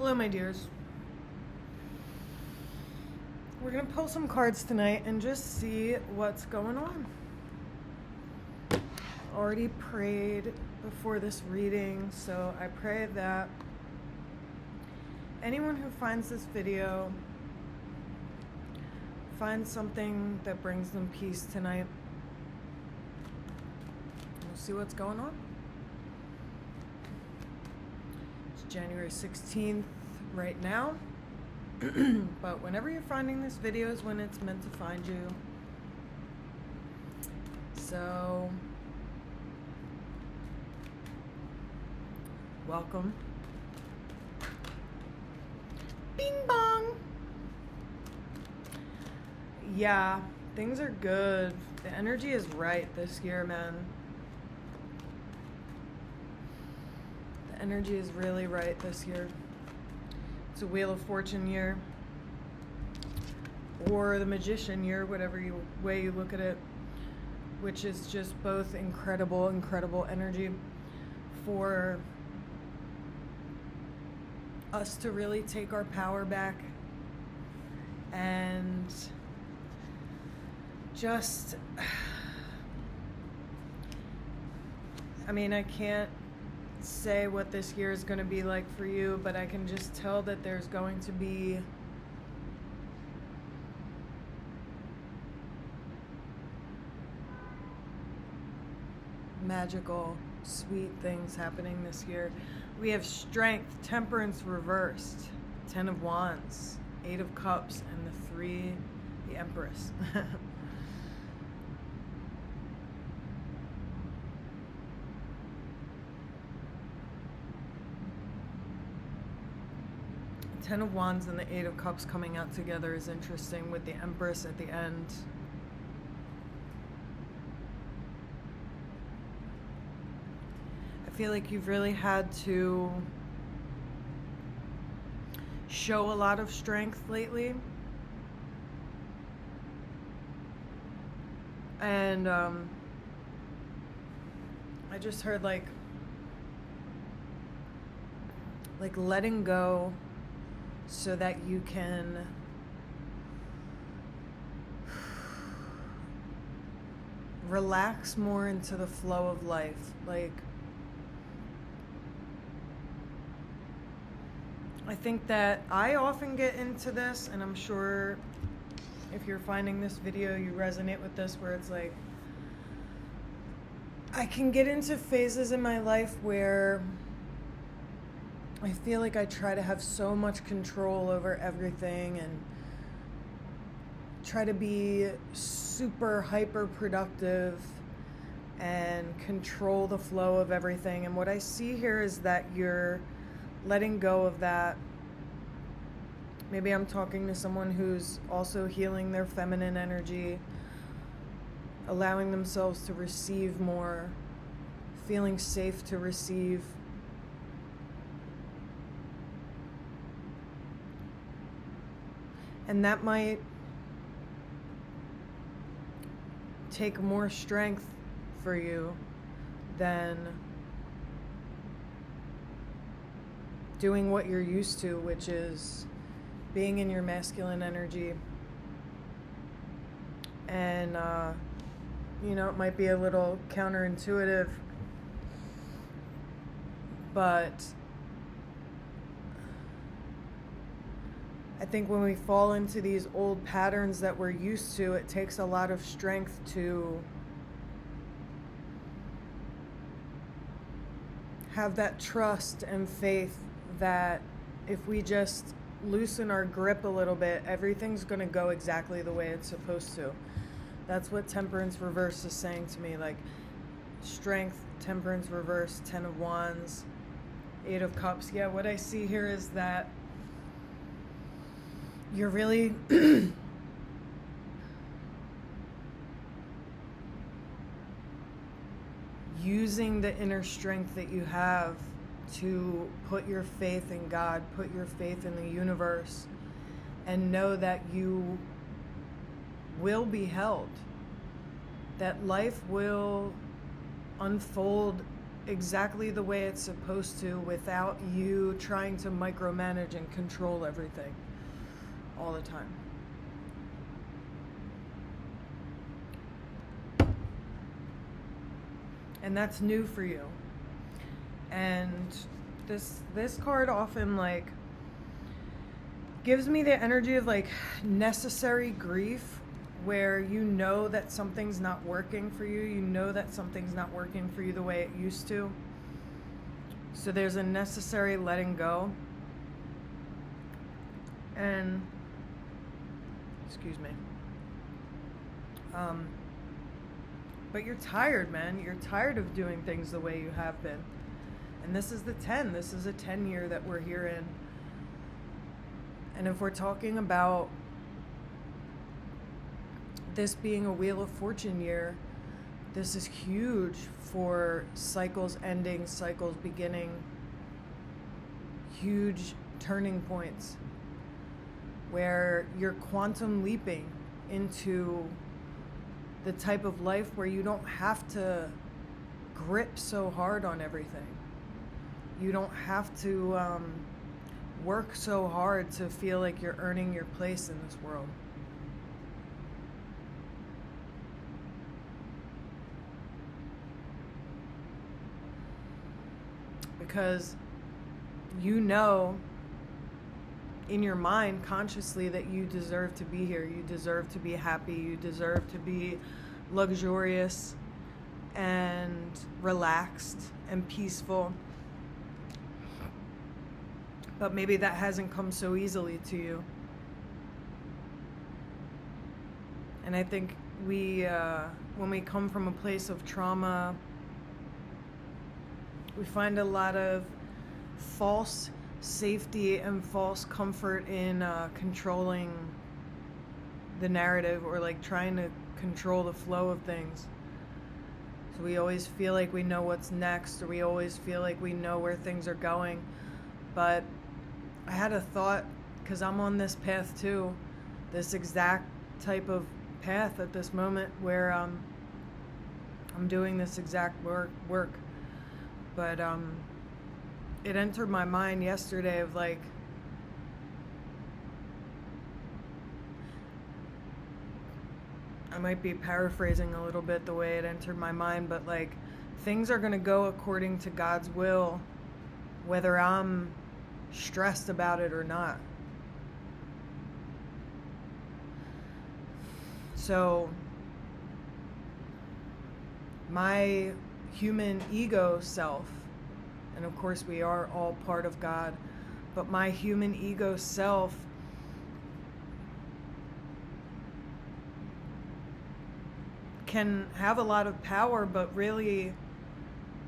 Hello, my dears. We're going to pull some cards tonight and just see what's going on. Already prayed before this reading, so I pray that anyone who finds this video finds something that brings them peace tonight. We'll see what's going on. It's January 16th right now. But whenever you're finding this video is when it's meant to find you. So, welcome. Bing bong! Yeah, things are good. The energy is right this year, man. The energy is really right this year. It's a Wheel of Fortune year, or the Magician year, whatever way you look at it, which is just both incredible energy for us to really take our power back and just, I mean, I can't say what this year is going to be like for you, but I can just tell that there's going to be magical, sweet things happening this year. We have Strength, Temperance reversed, 10 of Wands, 8 of Cups, and the Empress. Ten of Wands and the 8 of Cups coming out together is interesting, with the Empress at the end. I feel like you've really had to show a lot of strength lately. And I just heard like letting go so that you can relax more into the flow of life. Like, I think that I often get into this, and I'm sure if you're finding this video, you resonate with this, where it's like, I can get into phases in my life where I feel like I try to have so much control over everything and try to be super hyper productive and control the flow of everything. And what I see here is that you're letting go of that. Maybe I'm talking to someone who's also healing their feminine energy, allowing themselves to receive more, feeling safe to receive. And that might take more strength for you than doing what you're used to, which is being in your masculine energy. And, it might be a little counterintuitive, but I think when we fall into these old patterns that we're used to, it takes a lot of strength to have that trust and faith that if we just loosen our grip a little bit, everything's going to go exactly the way it's supposed to. That's what Temperance reverse is saying to me. Like, Strength, Temperance reverse, 10 of Wands, 8 of Cups. Yeah, what I see here is that you're really using the inner strength that you have to put your faith in God, put your faith in the universe, and know that you will be held, that life will unfold exactly the way it's supposed to without you trying to micromanage and control everything all the time. And that's new for you. And this card often like gives me the energy of like necessary grief, where you know that something's not working for you, you know that something's not working for you the way it used to. So there's a necessary letting go. And excuse me. But you're tired, man. You're tired of doing things the way you have been. And this is the 10. This is a 10 year that we're here in. And if we're talking about this being a Wheel of Fortune year, this is huge for cycles ending, cycles beginning, huge turning points where you're quantum leaping into the type of life where you don't have to grip so hard on everything. You don't have to work so hard to feel like you're earning your place in this world. Because you know in your mind consciously that you deserve to be here. You deserve to be happy. You deserve to be luxurious and relaxed and peaceful. But maybe that hasn't come so easily to you. And I think when we come from a place of trauma, we find a lot of false safety and false comfort in controlling the narrative, or like trying to control the flow of things. So we always feel like we know what's next, or we always feel like we know where things are going. But I had a thought, because I'm on this path too, this exact type of path at this moment where I'm doing this exact work. But it entered my mind yesterday of like, I might be paraphrasing a little bit the way it entered my mind, but like, things are going to go according to God's will, whether I'm stressed about it or not. So my human ego self, and of course we are all part of God, but my human ego self can have a lot of power, but really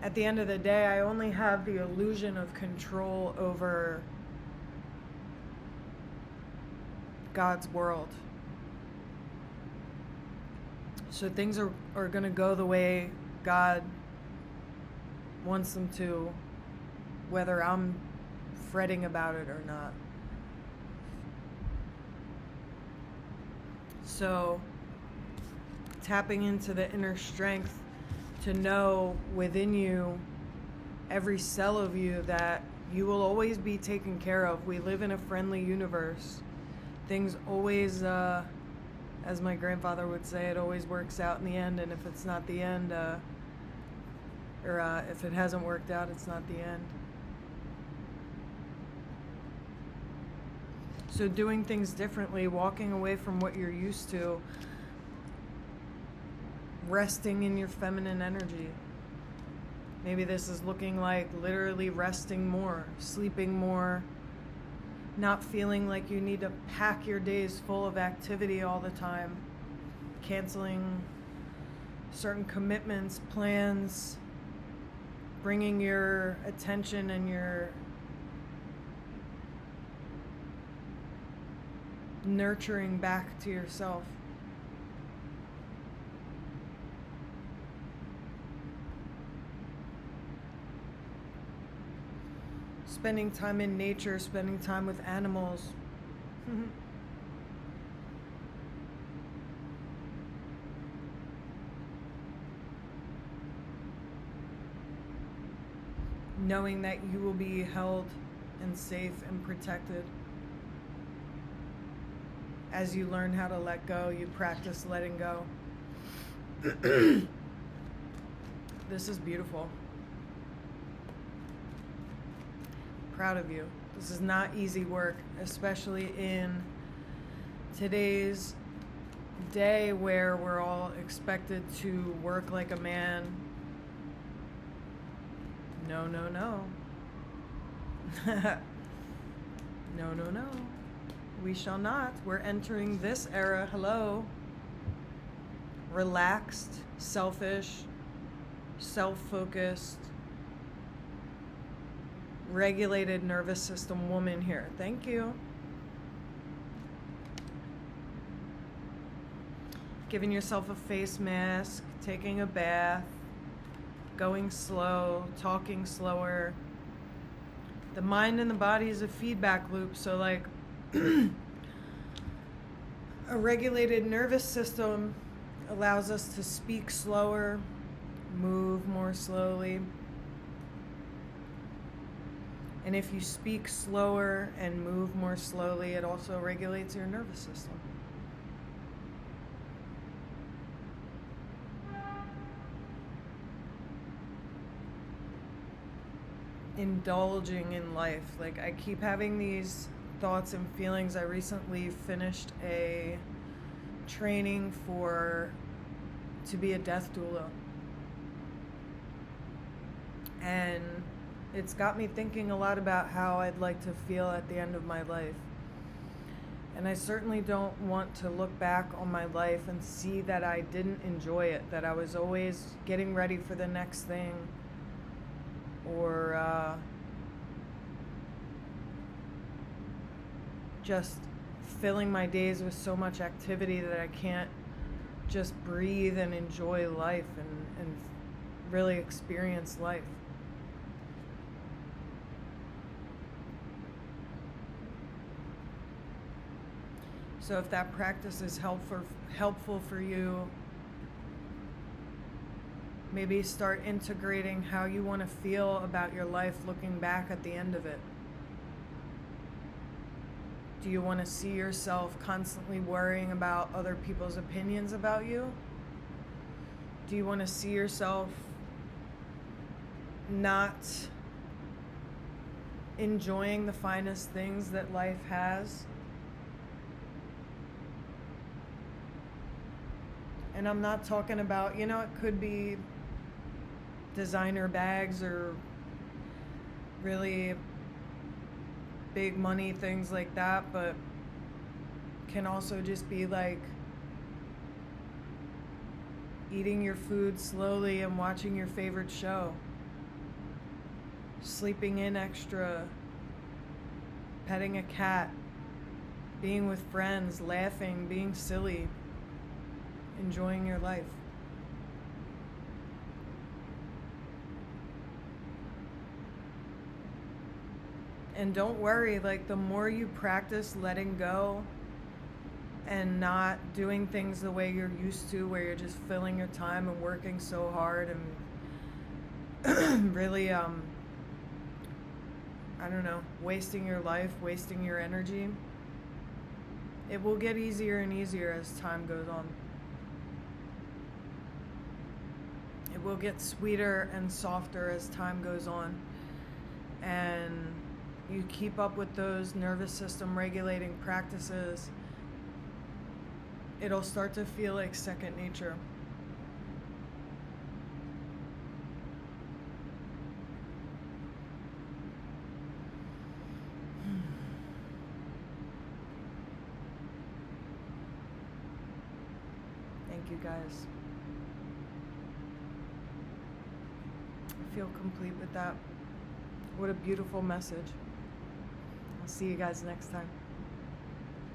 at the end of the day I only have the illusion of control over God's world. So things are going to go the way God wants them to, whether I'm fretting about it or not. So tapping into the inner strength to know within you, every cell of you, that you will always be taken care of. We live in a friendly universe. Things always, as my grandfather would say, it always works out in the end. And if it's not the end, if it hasn't worked out, it's not the end. So doing things differently, walking away from what you're used to, resting in your feminine energy. Maybe this is looking like literally resting more, sleeping more, not feeling like you need to pack your days full of activity all the time, canceling certain commitments, plans, bringing your attention and your nurturing back to yourself. Spending time in nature, spending time with animals. knowing that you will be held and safe and protected. As you learn how to let go, you practice letting go. This is beautiful. Proud of you. This is not easy work, especially in today's day where we're all expected to work like a man. No, no, no. No, no, no. We shall not. We're entering this era. Hello. Relaxed, selfish, self-focused, regulated nervous system woman here. Thank you. Giving yourself a face mask, taking a bath, going slow, talking slower. The mind and the body is a feedback loop, so like a regulated nervous system allows us to speak slower, move more slowly. And if you speak slower and move more slowly, it also regulates your nervous system. Indulging in life. Like, I keep having these thoughts and feelings. I recently finished a training to be a death doula. And it's got me thinking a lot about how I'd like to feel at the end of my life. And I certainly don't want to look back on my life and see that I didn't enjoy it, that I was always getting ready for the next thing, or just filling my days with so much activity that I can't just breathe and enjoy life and really experience life. So if that practice is helpful for you, maybe start integrating how you want to feel about your life looking back at the end of it. Do you want to see yourself constantly worrying about other people's opinions about you? Do you want to see yourself not enjoying the finest things that life has? And I'm not talking about, it could be designer bags or really big money, things like that, but can also just be like eating your food slowly and watching your favorite show, sleeping in extra, petting a cat, being with friends, laughing, being silly, enjoying your life. And don't worry, like, the more you practice letting go and not doing things the way you're used to, where you're just filling your time and working so hard and really, wasting your life, wasting your energy, it will get easier and easier as time goes on. It will get sweeter and softer as time goes on. And you keep up with those nervous system regulating practices, it'll start to feel like second nature. Thank you, guys. I feel complete with that. What a beautiful message. I'll see you guys next time.